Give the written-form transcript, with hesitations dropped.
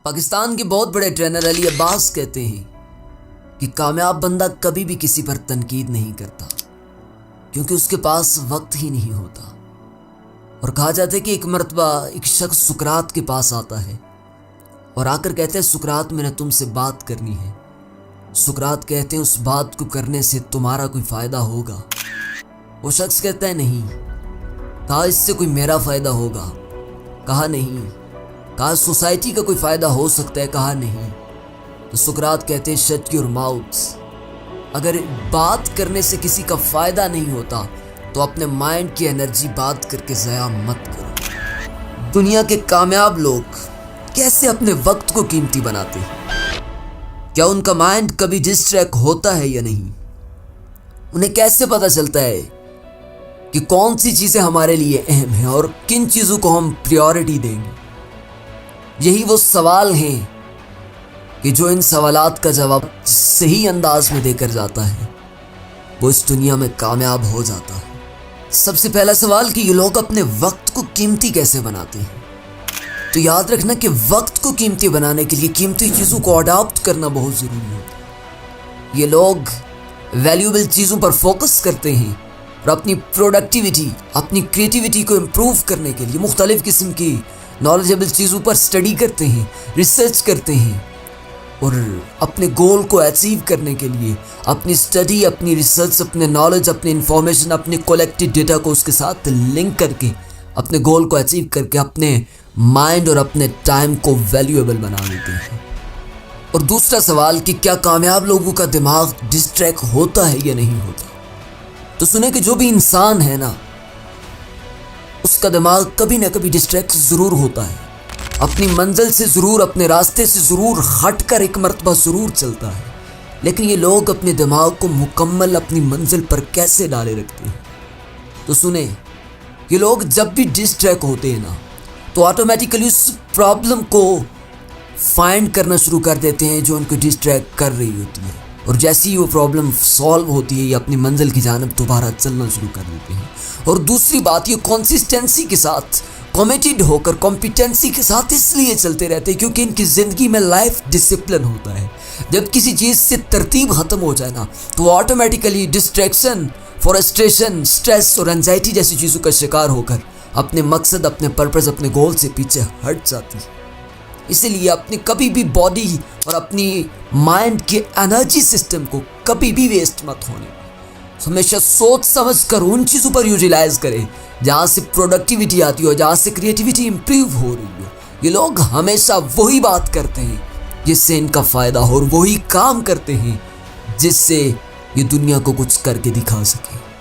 पाकिस्तान के बहुत बड़े ट्रेनर अली अब्बास कहते हैं कि कामयाब बंदा कभी भी किसी पर तनकीद नहीं करता क्योंकि उसके पास वक्त ही नहीं होता। और कहा जाता है कि एक मर्तबा एक शख्स सुकरात के पास आता है और आकर कहते हैं, सुकरात मैंने तुमसे बात करनी है। सुकरात कहते हैं, उस बात को करने से तुम्हारा कोई फ़ायदा होगा? वो शख्स कहता है, नहीं। कहा, इससे कोई मेरा फ़ायदा होगा? कहा, नहीं। कहा, सोसाइटी का कोई फ़ायदा हो सकता है? कहा, नहीं। तो सुकरात कहते हैं, शट योर माउथ। अगर बात करने से किसी का फ़ायदा नहीं होता तो अपने माइंड की एनर्जी बात करके ज़या मत करो। दुनिया के कामयाब लोग कैसे अपने वक्त को कीमती बनाते हैं? क्या उनका माइंड कभी डिस्ट्रैक्ट होता है या नहीं? उन्हें कैसे पता चलता है कि कौन सी चीज़ें हमारे लिए अहम हैं और किन चीज़ों को हम प्रायोरिटी देंगे? यही वो सवाल हैं कि जो इन सवालात का जवाब सही अंदाज में देकर जाता है वो इस दुनिया में कामयाब हो जाता है। सबसे पहला सवाल कि ये लोग अपने वक्त को कीमती कैसे बनाते हैं? तो याद रखना कि वक्त को कीमती बनाने के लिए कीमती चीज़ों को अडॉप्ट करना बहुत ज़रूरी है। ये लोग वैल्यूएबल चीज़ों पर फोकस करते हैं और अपनी प्रोडक्टिविटी, अपनी क्रिएटिविटी को इम्प्रूव करने के लिए मुख्तलिफ़ किस्म की नॉलेजेबल चीज़ों पर स्टडी करते हैं, रिसर्च करते हैं और अपने गोल को अचीव करने के लिए अपनी स्टडी, अपनी रिसर्च, अपने नॉलेज, अपनी इंफॉर्मेशन, अपने कलेक्टेड डेटा को उसके साथ लिंक करके अपने गोल को अचीव करके अपने माइंड और अपने टाइम को वैल्यूएबल बना देते हैं। और दूसरा सवाल कि क्या कामयाब लोगों का दिमाग डिस्ट्रैक्ट होता है या नहीं होता? तो सुने कि जो भी इंसान है ना, उसका दिमाग कभी ना कभी डिस्ट्रैक्ट ज़रूर होता है। अपनी मंजिल से ज़रूर, अपने रास्ते से ज़रूर हट कर एक मर्तबा ज़रूर चलता है। लेकिन ये लोग अपने दिमाग को मुकम्मल अपनी मंजिल पर कैसे डाले रखते हैं? तो सुने, ये लोग जब भी डिस्ट्रैक्ट होते हैं ना तो ऑटोमेटिकली उस प्रॉब्लम को फाइंड करना शुरू कर देते हैं जो उनको डिस्ट्रैक्ट कर रही होती है। और जैसे ही वो प्रॉब्लम सॉल्व होती है ये अपनी मंजिल की जानिब दोबारा चलना शुरू कर देते हैं। और दूसरी बात, ये कंसिस्टेंसी के साथ, कमिटेड होकर, कॉम्पिटेंसी के साथ इसलिए चलते रहते हैं क्योंकि इनकी ज़िंदगी में लाइफ डिसिप्लिन होता है। जब किसी चीज़ से तरतीब ख़त्म हो जाए ना तो ऑटोमेटिकली डिस्ट्रैक्शन, फ्रस्ट्रेशन, स्ट्रेस और एंजाइटी जैसी चीज़ों का शिकार होकर अपने मकसद, अपने पर्पस, अपने गोल से पीछे हट जाती है। इसीलिए अपनी कभी भी बॉडी और अपनी माइंड के एनर्जी सिस्टम को कभी भी वेस्ट मत होने। हमेशा सोच समझ कर उन चीज़ों पर यूटिलाइज करें जहाँ से प्रोडक्टिविटी आती हो, जहाँ से क्रिएटिविटी इम्प्रूव हो रही हो। ये लोग हमेशा वही बात करते हैं जिससे इनका फ़ायदा हो और वही काम करते हैं जिससे ये दुनिया को कुछ करके दिखा सके।